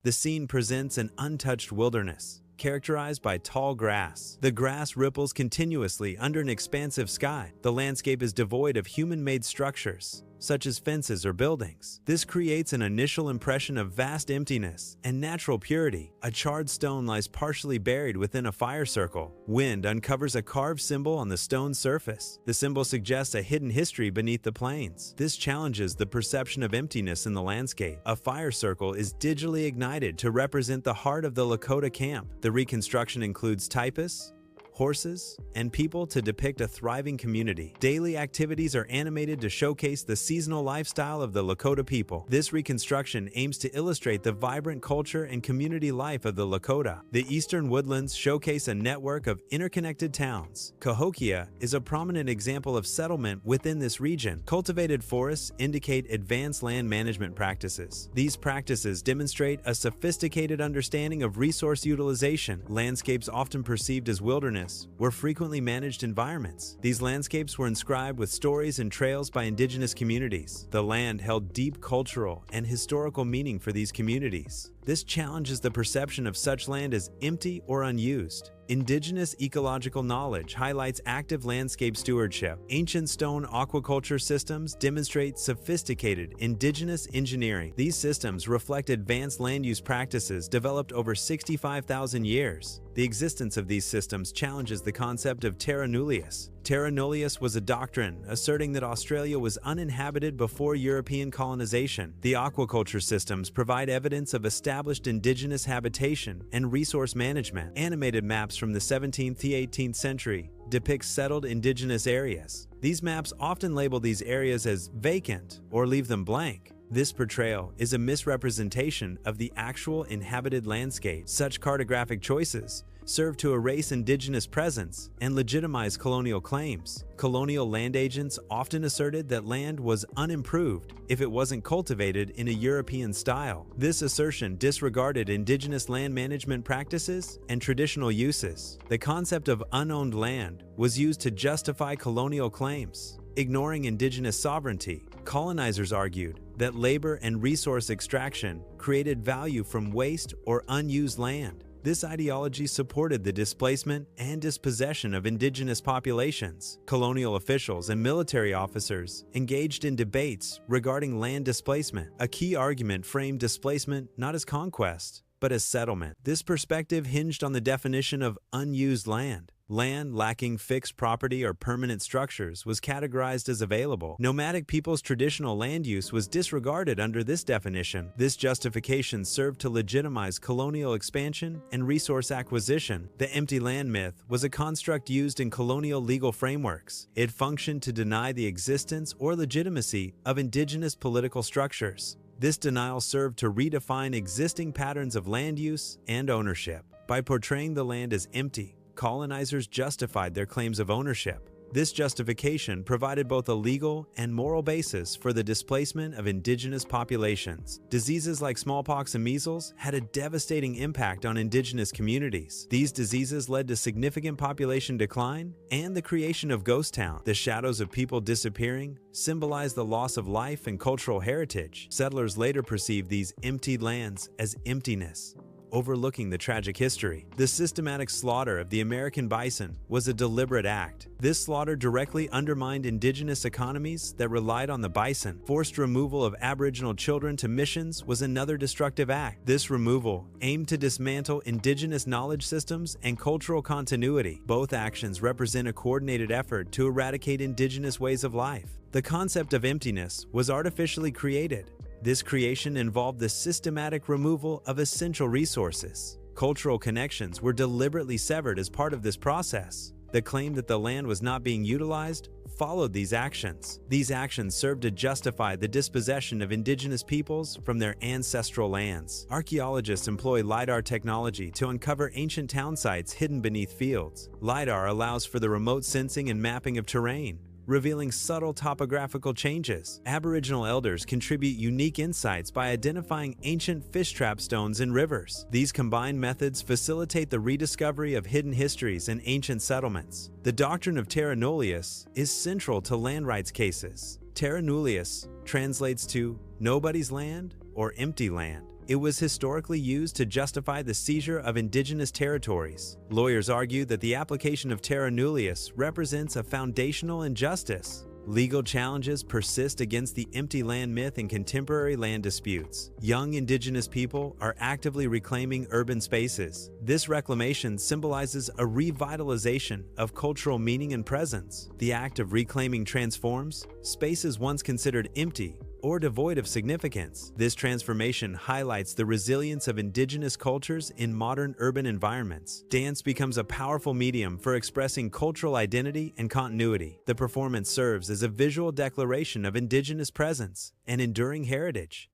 The scene presents an untouched wilderness, characterized by tall grass. The grass ripples continuously under an expansive sky. The landscape is devoid of human-made structures, such as fences or buildings. This creates an initial impression of vast emptiness and natural purity. A charred stone lies partially buried within a fire circle. Wind uncovers a carved symbol on the stone's surface. The symbol suggests a hidden history beneath the plains. This challenges the perception of emptiness in the landscape. A fire circle is digitally ignited to represent the heart of the Lakota camp. The reconstruction includes typus, horses, and people to depict a thriving community. Daily activities are animated to showcase the seasonal lifestyle of the Lakota people. This reconstruction aims to illustrate the vibrant culture and community life of the Lakota. The eastern woodlands showcase a network of interconnected towns. Cahokia is a prominent example of settlement within this region. Cultivated forests indicate advanced land management practices. These practices demonstrate a sophisticated understanding of resource utilization. Landscapes often perceived as wilderness were frequently managed environments. These landscapes were inscribed with stories and trails by indigenous communities. The land held deep cultural and historical meaning for these communities. This challenges the perception of such land as empty or unused. Indigenous ecological knowledge highlights active landscape stewardship. Ancient stone aquaculture systems demonstrate sophisticated indigenous engineering. These systems reflect advanced land use practices developed over 65,000 years. The existence of these systems challenges the concept of Terra Nullius. Terra Nullius was a doctrine asserting that Australia was uninhabited before European colonization. The aquaculture systems provide evidence of established indigenous habitation and resource management. Animated maps from the 17th to 18th century depict settled indigenous areas. These maps often label these areas as vacant or leave them blank. This portrayal is a misrepresentation of the actual inhabited landscape. Such cartographic choices serve to erase indigenous presence and legitimize colonial claims. Colonial land agents often asserted that land was unimproved if it wasn't cultivated in a European style. This assertion disregarded indigenous land management practices and traditional uses. The concept of unowned land was used to justify colonial claims. Ignoring indigenous sovereignty, colonizers argued that labor and resource extraction created value from waste or unused land. This ideology supported the displacement and dispossession of indigenous populations. Colonial officials and military officers engaged in debates regarding land displacement. A key argument framed displacement not as conquest, but as settlement. This perspective hinged on the definition of unused land. Land lacking fixed property or permanent structures was categorized as available. Nomadic people's traditional land use was disregarded under this definition. This justification served to legitimize colonial expansion and resource acquisition. The empty land myth was a construct used in colonial legal frameworks. It functioned to deny the existence or legitimacy of indigenous political structures. This denial served to redefine existing patterns of land use and ownership. By portraying the land as empty, colonizers justified their claims of ownership. This justification provided both a legal and moral basis for the displacement of indigenous populations. Diseases like smallpox and measles had a devastating impact on indigenous communities. These diseases led to significant population decline and the creation of ghost towns. The shadows of people disappearing symbolized the loss of life and cultural heritage. Settlers later perceived these emptied lands as emptiness, overlooking the tragic history. The systematic slaughter of the American bison was a deliberate act. This slaughter directly undermined indigenous economies that relied on the bison. Forced removal of Aboriginal children to missions was another destructive act. This removal aimed to dismantle indigenous knowledge systems and cultural continuity. Both actions represent a coordinated effort to eradicate indigenous ways of life. The concept of emptiness was artificially created. This creation involved the systematic removal of essential resources. Cultural connections were deliberately severed as part of this process. The claim that the land was not being utilized followed these actions. These actions served to justify the dispossession of indigenous peoples from their ancestral lands. Archaeologists employ LiDAR technology to uncover ancient town sites hidden beneath fields. LiDAR allows for the remote sensing and mapping of terrain, revealing subtle topographical changes. Aboriginal elders contribute unique insights by identifying ancient fish trap stones in rivers. These combined methods facilitate the rediscovery of hidden histories and ancient settlements. The doctrine of terra nullius is central to land rights cases. Terra nullius translates to nobody's land or empty land. It was historically used to justify the seizure of indigenous territories. Lawyers argue that the application of Terra Nullius represents a foundational injustice. Legal challenges persist against the empty land myth in contemporary land disputes. Young indigenous people are actively reclaiming urban spaces. This reclamation symbolizes a revitalization of cultural meaning and presence. The act of reclaiming transforms spaces once considered empty or devoid of significance. This transformation highlights the resilience of indigenous cultures in modern urban environments. Dance becomes a powerful medium for expressing cultural identity and continuity. The performance serves as a visual declaration of indigenous presence and enduring heritage.